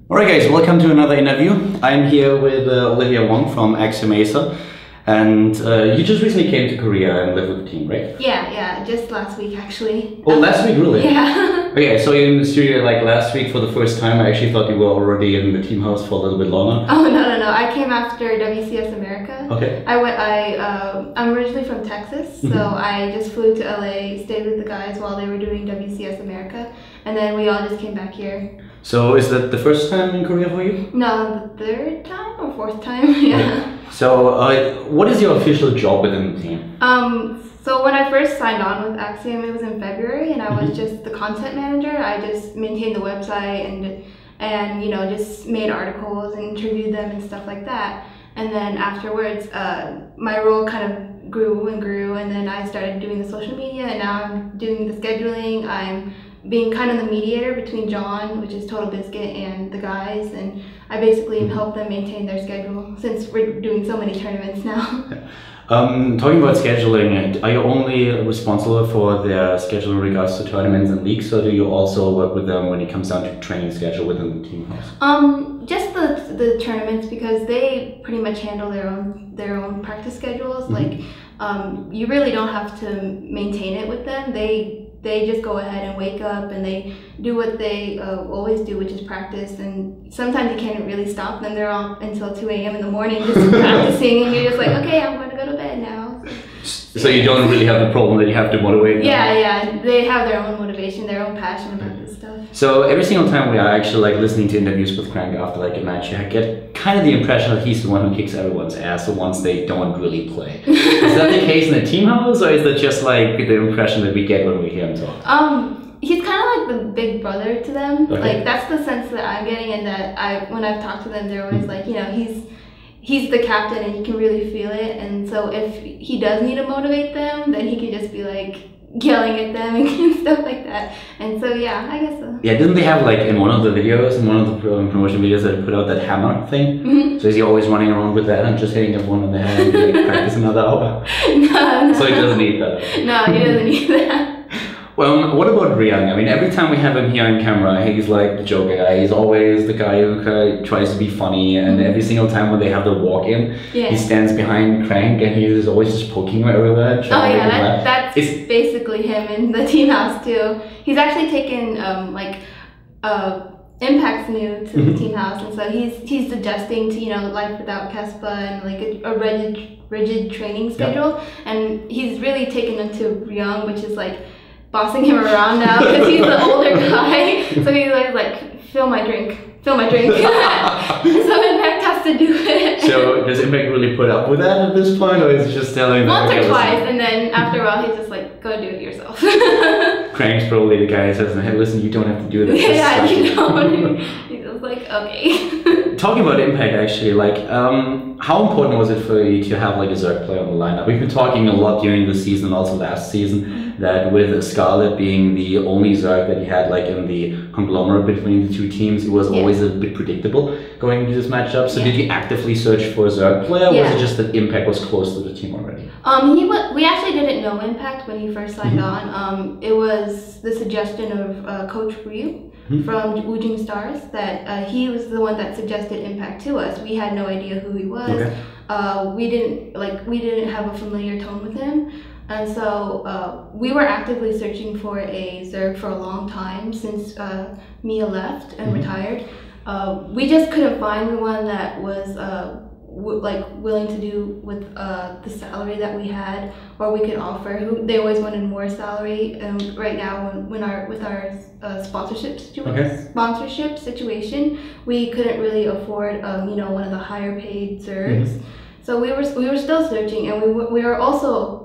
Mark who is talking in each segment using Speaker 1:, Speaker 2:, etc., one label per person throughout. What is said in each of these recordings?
Speaker 1: Alright guys, welcome to another interview. I'm here with Olivia Ryung from Axiom Olivia, and you just recently came to Korea and lived with the team, right?
Speaker 2: Yeah, just last week actually.
Speaker 1: Oh, last week, really?
Speaker 2: Yeah.
Speaker 1: Okay, so you're in the studio like last week for the first time. I actually thought you were already in the team house for a little bit longer.
Speaker 2: Oh no! I came after WCS America.
Speaker 1: Okay.
Speaker 2: I'm originally from Texas, so I just flew to LA, stayed with the guys while they were doing WCS America, and then we all just came back here.
Speaker 1: So is that the first time in Korea for you?
Speaker 2: No, the third time or fourth time. Yeah.
Speaker 1: So what is your official job within the team?
Speaker 2: So when I first signed on with Axiom, it was in February, and I was just the content manager. I just maintained the website and you know, just made articles and interviewed them and stuff like that. And then afterwards, my role kind of grew and grew, and then I started doing the social media, and now I'm doing the scheduling. I'm being kind of the mediator between John, which is Total Biscuit, and the guys, and I basically help them maintain their schedule since we're doing so many tournaments now.
Speaker 1: Talking about scheduling, are you only responsible for their schedule in regards to tournaments and leagues, or do you also work with them when it comes down to training schedule within the team house?
Speaker 2: Just the tournaments, because they pretty much handle their own practice schedules. Like, you really don't have to maintain it with them. They just go ahead and wake up and they do what they always do, which is practice. And sometimes you can't really stop them. They're on until 2 a.m. in the morning just practicing, and you're just like, okay, I'm going to go to bed now.
Speaker 1: So you don't really have the problem that you have to motivate them?
Speaker 2: Yeah. They have their own motivation, their own passion about this stuff.
Speaker 1: So every single time we are actually like listening to interviews with Crank after like a match, I get kind of the impression that he's the one who kicks everyone's ass once they don't really play. Is that the case in the team house, or is that just like the impression that we get when we hear him talk?
Speaker 2: He's kind of like the big brother to them.
Speaker 1: Okay.
Speaker 2: Like, that's the sense that I'm getting, and that when I've talked to them, they're always like, you know, he's the captain and you can really feel it. And so if he does need to motivate them, then he can just be like yelling at them and stuff like that. And so yeah, I guess so.
Speaker 1: Yeah, didn't they have like in one of the videos, in one of the promotion videos, that they put out that hammer thing? So is he always running around with that and just hitting everyone on the head and like, practice another hour?
Speaker 2: No.
Speaker 1: So he doesn't need that?
Speaker 2: No, he doesn't need that.
Speaker 1: Well, what about Ryung? I mean, every time we have him here on camera, he's like the joker guy. He's always the guy who tries to be funny, and every single time when they have the walk-in, he stands behind Crank and he's always just poking him everywhere.
Speaker 2: Oh yeah, that's basically him in the team house too. He's actually taken Impact's new to the team house, and so he's adjusting to, you know, life without Kespa and like a rigid training schedule, and he's really taken into Ryung, which is like bossing him around now because he's the older guy. So he's always like, fill my drink. So Impact has to do it. So
Speaker 1: does Impact really put up with that at this point, or is he just telling them?
Speaker 2: Once or twice, and then after a while he's just like, go do it yourself.
Speaker 1: Crank's probably the guy who says, hey, listen, you don't have to do this.
Speaker 2: Yeah, you don't. He's just like, okay.
Speaker 1: Talking about Impact, actually, like, how important was it for you to have like a Zerg player on the lineup? We've been talking a lot during the season, also last season, that with Scarlet being the only Zerg that you had like in the conglomerate between the two teams, it was always a bit predictable going into this matchup. So did you actively search for a Zerg player, or was it just that Impact was close to the team already?
Speaker 2: We actually didn't know Impact when he first signed on. It was the suggestion of Coach Ryung from Woojing Stars that he was the one that suggested Impact to us. We had no idea who he was. We didn't have a familiar tone with him. And so we were actively searching for a Zerg for a long time since Mia left and retired. We just couldn't find one that was willing to do with the salary that we had, or we could offer. They always wanted more salary. Right now, with our sponsorship situation, we couldn't really afford one of the higher paid Zergs. So we were still searching, and we were also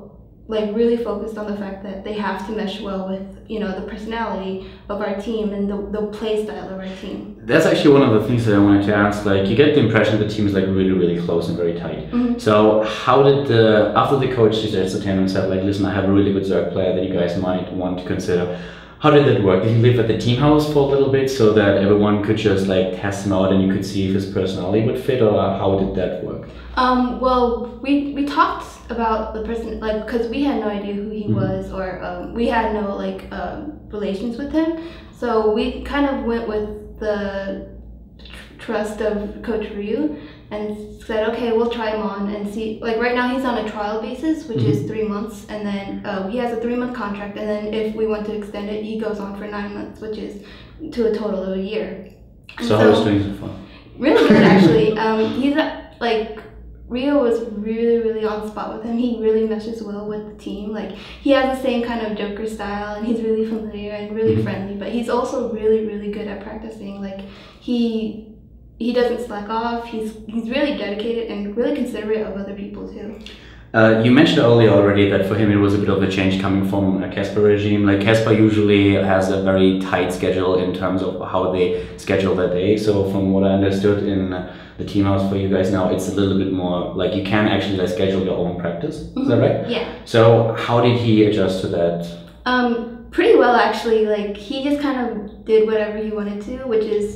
Speaker 2: like really focused on the fact that they have to mesh well with, you know, the personality of our team and the play style of our team.
Speaker 1: That's actually one of the things that I wanted to ask. Like, you get the impression the team is like really, really close and very tight. So how did after the coach suggested him and said like, listen, I have a really good Zerg player that you guys might want to consider, how did that work? Did he live at the team house for a little bit so that everyone could just like test him out and you could see if his personality would fit, or how did that work?
Speaker 2: Well, we talked about the person, like, because we had no idea who he was, or we had no relations with him. So we kind of went with the trust of Coach Ryu and said, okay, we'll try him on and see. Like right now he's on a trial basis, which is 3 months, and then he has a 3-month contract, and then if we want to extend it, he goes on for 9 months, which is to a total of a year.
Speaker 1: So how is he doing so far?
Speaker 2: Really good, actually. He's like, Rio was really on the spot with him. He really meshes well with the team. Like he has the same kind of Joker style, and he's really familiar and really friendly. But he's also really good at practicing. Like he doesn't slack off. He's really dedicated and really considerate of other people too.
Speaker 1: You mentioned earlier already that for him it was a bit of a change coming from a Casper regime. Like Casper usually has a very tight schedule in terms of how they schedule their day. So from what I understood in the team house for you guys now, it's a little bit more like you can actually like schedule your own practice. Is that right?
Speaker 2: Yeah.
Speaker 1: So how did he adjust to that?
Speaker 2: Pretty well actually. Like he just kind of did whatever he wanted to, which is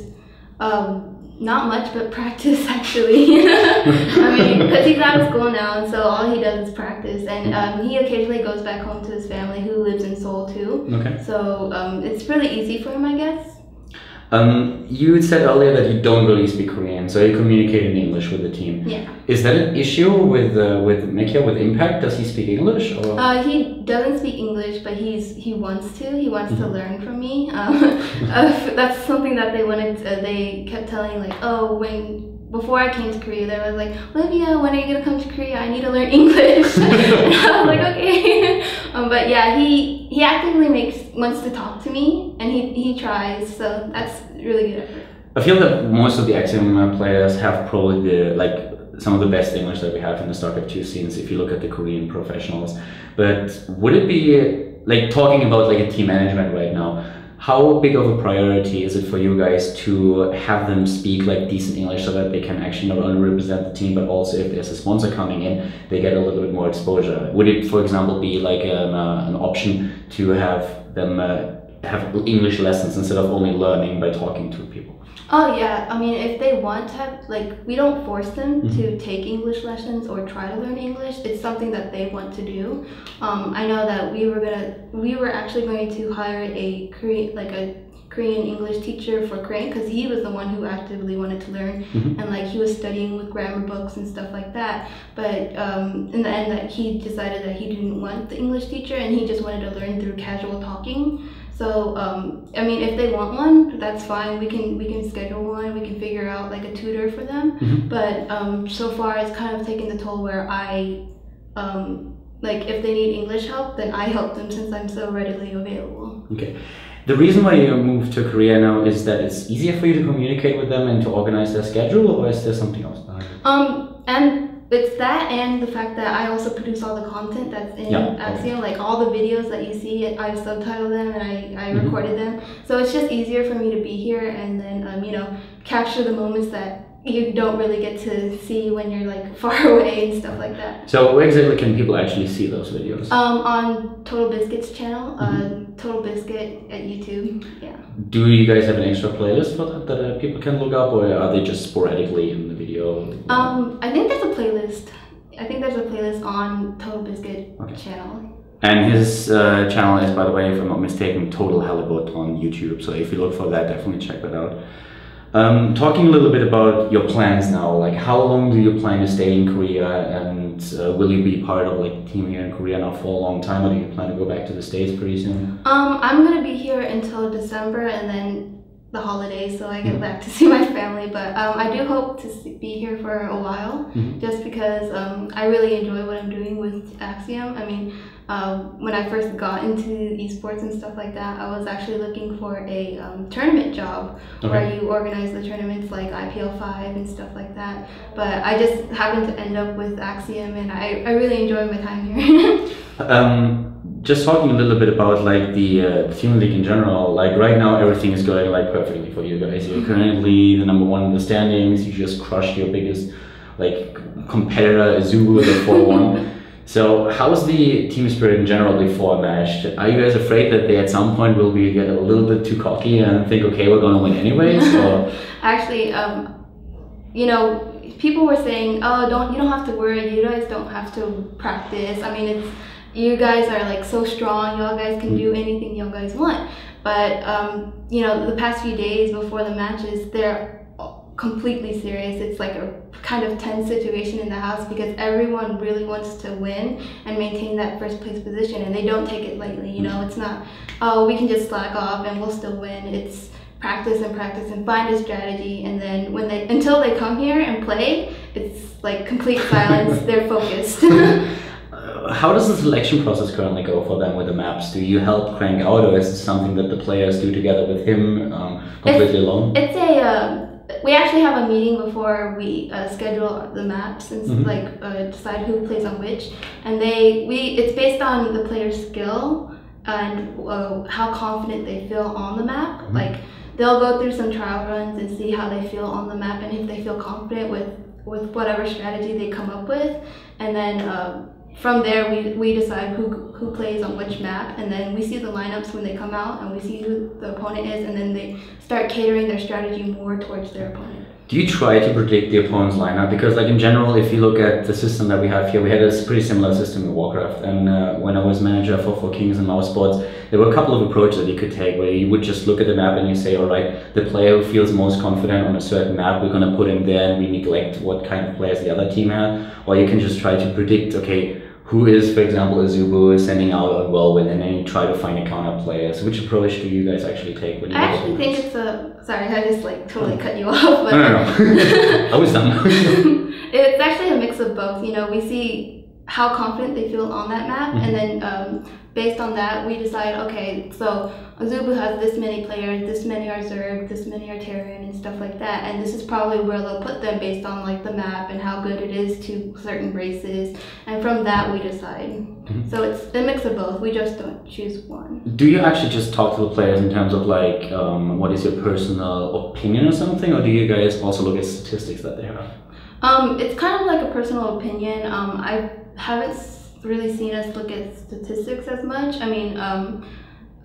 Speaker 2: not much, but practice actually. I mean, because he's out of school now, and so all he does is practice. And he occasionally goes back home to his family, who lives in Seoul too.
Speaker 1: Okay.
Speaker 2: So it's really easy for him, I guess.
Speaker 1: You said earlier that you don't really speak Korean, so you communicate in English with the team.
Speaker 2: Yeah.
Speaker 1: Is that an issue with Mekia, with Impact? Does he speak English? Or?
Speaker 2: He doesn't speak English, but he wants to. He wants to learn from me. That's something that they wanted. They kept telling like, oh, before I came to Korea, they were like, Olivia, when are you gonna come to Korea? I need to learn English. And I was like, okay. But yeah, he actively wants to talk to me, and he tries. So that's really good effort.
Speaker 1: I feel that most of the Axiom players have probably some of the best English that we have in the StarCraft 2 scenes if you look at the Korean professionals. But would it be like talking about like a team management right now? How big of a priority is it for you guys to have them speak like decent English so that they can actually not only represent the team, but also if there's a sponsor coming in, they get a little bit more exposure? Would it, for example, be like an option to have them have English lessons instead of only learning by talking to people?
Speaker 2: Oh yeah, I mean if they want to have, like, we don't force them to take English lessons or try to learn English. It's something that they want to do. I know that we were actually going to hire a Korean English teacher for Korean, because he was the one who actively wanted to learn, and like he was studying with grammar books and stuff like that. But in the end, that he decided that he didn't want the English teacher, and he just wanted to learn through casual talking. So I mean, if they want one, that's fine. We can schedule one. We can figure out like a tutor for them. But so far, it's kind of taken the toll where I like if they need English help, then I help them since I'm so readily available.
Speaker 1: Okay. The reason why you moved to Korea now is that it's easier for you to communicate with them and to organize their schedule, or is there something else behind it?
Speaker 2: And it's that, and the fact that I also produce all the content that's in Axiom, like all the videos that you see, I subtitled them and I recorded them. So it's just easier for me to be here and then you know, capture the moments that you don't really get to see when you're like far away and stuff like that.
Speaker 1: So where exactly can people actually see those videos?
Speaker 2: On Total Biscuit's channel, Total Biscuit at YouTube. Yeah.
Speaker 1: Do you guys have an extra playlist for that people can look up, or are they just sporadically in the video?
Speaker 2: I think there's a playlist. I think there's a playlist on Total Biscuit channel.
Speaker 1: And his channel is, by the way, if I'm not mistaken, Total Halibut on YouTube. So if you look for that, definitely check that out. Talking a little bit about your plans now, like how long do you plan to stay in Korea, and will you be part of like the team here in Korea now for a long time, or do you plan to go back to the States pretty soon?
Speaker 2: I'm gonna be here until December and then the holidays, so I get back to see my family. But I do hope to be here for a while, just because I really enjoy what I'm doing with Axiom. I mean, when I first got into esports and stuff like that, I was actually looking for a tournament job where you organize the tournaments like IPL 5 and stuff like that. But I just happened to end up with Axiom, and I really enjoy my time here.
Speaker 1: Just talking a little bit about like the Team League in general, like right now everything is going like perfectly for you guys. You're currently the #1 in the standings. You just crushed your biggest like competitor, Azul, with a 4-1. So how's the team spirit in general before a match? Are you guys afraid that they at some point will get a little bit too cocky and think, okay, we're going to win anyways? Or?
Speaker 2: Actually, you know, people were saying, oh, you don't have to worry. You guys don't have to practice. I mean, you guys are like so strong. Y'all guys can do anything y'all guys want. But you know, the past few days before the matches, completely serious. It's like a kind of tense situation in the house because everyone really wants to win and maintain that first place position, and they don't take it lightly. You know, it's not, oh, we can just slack off and we'll still win. It's practice and find a strategy, and then until they come here and play, it's like complete silence. They're focused.
Speaker 1: How does the selection process currently go for them with the maps? Do you help Crank out, or is it something that the players do together with him completely alone?
Speaker 2: It's we actually have a meeting before we schedule the maps and decide who plays on which, and it's based on the player's skill and how confident they feel on the map. Like they'll go through some trial runs and see how they feel on the map, and if they feel confident with whatever strategy they come up with, and then from there we decide who plays on which map, and then we see the lineups when they come out, and we see who the opponent is, and then they start catering their strategy more towards their opponent.
Speaker 1: Do you try to predict the opponent's lineup? Because like in general, if you look at the system that we have here, we had a pretty similar system in Warcraft, and when I was manager for Kings and Mouse Sports, there were a couple of approaches that you could take, where you would just look at the map and you say, all right, the player who feels most confident on a certain map, we're going to put him there, and we neglect what kind of players the other team had. Or you can just try to predict, okay, who is, for example, Azubu sending out a whirlwind, and then you try to find a counter player. So which approach do you guys actually take when you
Speaker 2: I actually think it's sorry, I just like totally cut you off. But
Speaker 1: no. I was done.
Speaker 2: It's actually a mix of both. You know, we see how confident they feel on that map, and then based on that, we decide, okay, so Azubu has this many players, this many are Zerg, this many are Terran, and stuff like that, and this is probably where they'll put them based on like the map and how good it is to certain races, and from that we decide. So it's a mix of both. We just don't choose one.
Speaker 1: Do you actually just talk to the players in terms of like what is your personal opinion or something, or do you guys also look at statistics that they have?
Speaker 2: It's kind of like a personal opinion. I haven't really seen us look at statistics as much. I mean,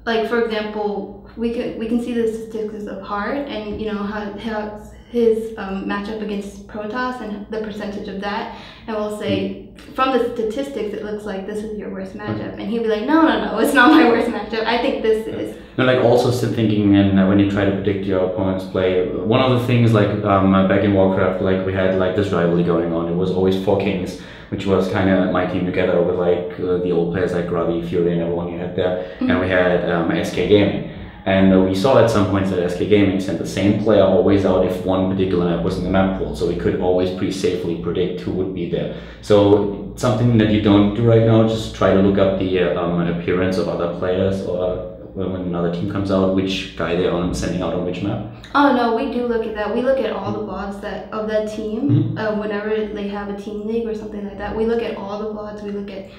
Speaker 2: like for example, we can see the statistics of Hart, and you know how his matchup against Protoss and the percentage of that, and we'll say from the statistics it looks like this is your worst matchup, and he'll be like, no, it's not my worst matchup. I think this is.
Speaker 1: No, like also thinking, and when you try to predict your opponent's play, one of the things like back in Warcraft, like we had like this rivalry going on. It was always 4 Kings, which was kind of my team together with like the old players like Ravi, Fury, and everyone you had there, and we had SK Gaming. And we saw at some points that SK Gaming sent the same player always out if one particular map was in the map pool, so we could always pretty safely predict who would be there. So something that you don't do right now, just try to look up the appearance of other players, or when another team comes out, which guy they're sending out on which map.
Speaker 2: Oh no, we do look at that. We look at all the VODs of that team. Whenever they have a team league or something like that, we look at all the VODs. We look at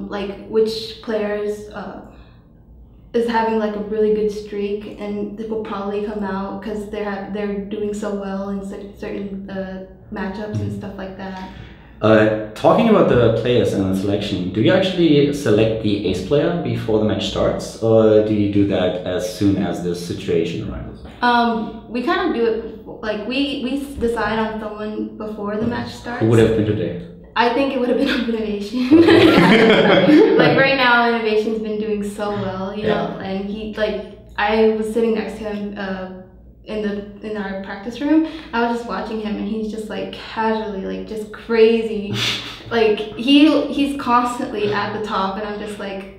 Speaker 2: like which players is having like a really good streak, and they will probably come out because they're doing so well in certain matchups and stuff like that.
Speaker 1: Talking about the players and the selection, do you actually select the ace player before the match starts, or do you do that as soon as the situation arises?
Speaker 2: We kind of do it like we decide on someone before the match starts.
Speaker 1: Who would have been today?
Speaker 2: I think it would have been Innovation. Like right now, Innovation's been doing so well, you know, and I was sitting next to him in our practice room. I was just watching him, and he's just like casually, like just crazy, like he's constantly at the top, and I'm just like.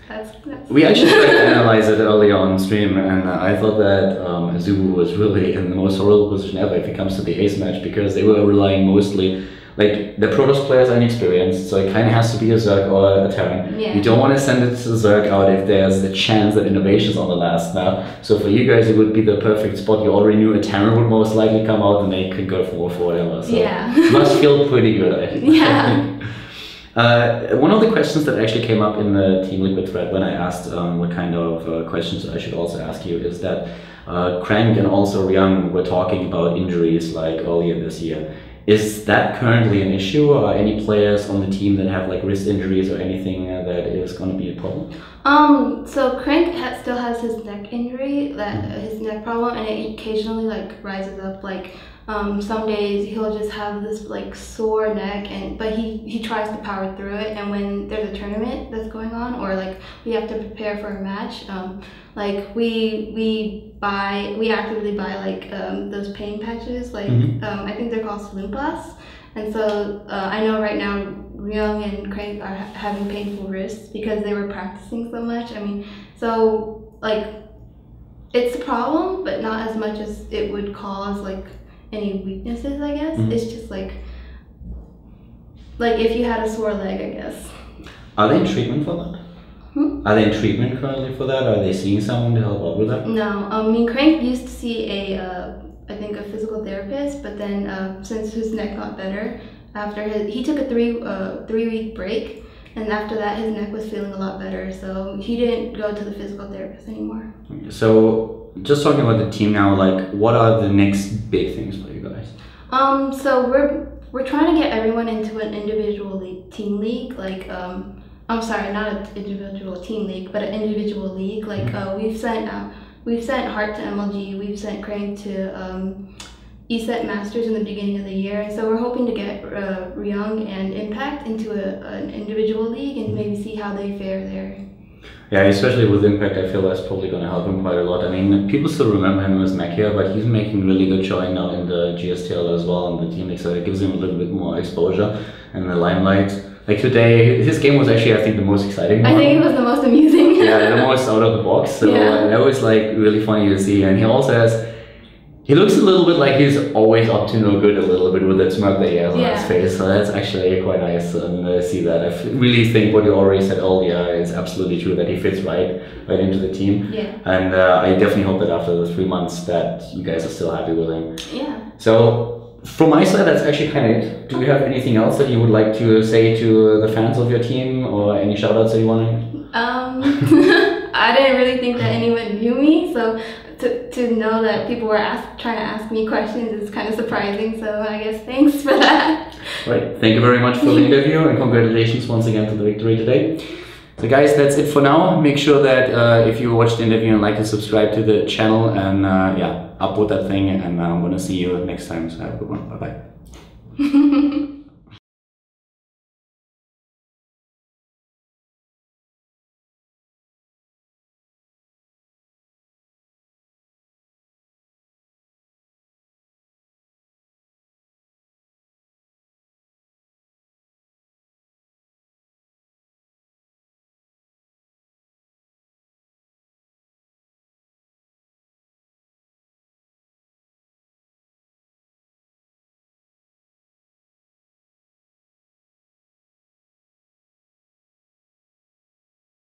Speaker 2: That's
Speaker 1: we actually tried to analyze it early on stream, and I thought that Azubu was really in the most horrible position ever if it comes to the ace match, because they were relying mostly, like the Protoss players are inexperienced, so it kind of has to be a Zerg or a Terran.
Speaker 2: Yeah.
Speaker 1: You don't want to send it to Zerg out if there's the chance that Innovation's on the last map. So for you guys, it would be the perfect spot. You already knew a Terran would most likely come out, and they could go for whatever. So
Speaker 2: yeah.
Speaker 1: Must feel pretty good, I think.
Speaker 2: Yeah.
Speaker 1: One of the questions that actually came up in the Team Liquid thread when I asked what kind of questions I should also ask you is that Crank and also Ryung were talking about injuries like earlier this year. Is that currently an issue, or are any players on the team that have like wrist injuries or anything that is going to be a problem?
Speaker 2: So Crank still has his neck injury, his neck problem, and it occasionally like rises up. Like some days he'll just have this like sore neck, but he tries to power through it. And when there's a tournament that's going on, or like we have to prepare for a match, like we we actively buy like those pain patches, like I think they're called Slim Blast. And so I know right now Ryung and Craig are having painful wrists because they were practicing so much. I mean, so like it's a problem, but not as much as it would cause like any weaknesses, I guess. It's just like if you had a sore leg, I guess.
Speaker 1: Are they in treatment for that? Are they in treatment currently for that? Are they seeing someone to help out with that?
Speaker 2: No, I mean Crank used to see I think a physical therapist, but then since his neck got better, after he took a 3-week break, and after that his neck was feeling a lot better, so he didn't go to the physical therapist anymore.
Speaker 1: So just talking about the team now, like what are the next big things for you guys?
Speaker 2: So we're trying to get everyone into an individual team league, like I'm sorry, not an individual team league, but an individual league. Like we've sent Hart to MLG, we've sent Crank to ESET Masters in the beginning of the year, and so we're hoping to get Ryung and Impact into an individual league and maybe see how they fare there.
Speaker 1: Yeah, especially with Impact, I feel that's probably going to help him quite a lot. I mean, people still remember him as Mechia, but he's making really good showing now in the GSTL as well, in the team league, so it gives him a little bit more exposure and the limelight. Like today, his game was actually, I think, the most exciting one.
Speaker 2: I think it was the most amusing.
Speaker 1: Yeah, the most out of the box. So that was like really funny to see. And he also he looks a little bit like he's always up to no good a little bit with that smirk that he has on his face. So that's actually quite nice to see that. I really think what you already said earlier is absolutely true, that he fits right into the team.
Speaker 2: Yeah.
Speaker 1: And I definitely hope that after the 3 months that you guys are still happy with him.
Speaker 2: Yeah.
Speaker 1: So from my side, that's actually kind of it. Do you have anything else that you would like to say to the fans of your team, or any shout outs that you want to?
Speaker 2: I didn't really think that anyone knew me, so to know that people were trying to ask me questions is kind of surprising, so I guess thanks for that.
Speaker 1: Right, thank you very much for the interview, and congratulations once again to the victory today. So guys, that's it for now. Make sure that if you watched the interview and like to subscribe to the channel, and upload that thing, and I'm gonna see you next time, so have a good one. Bye bye.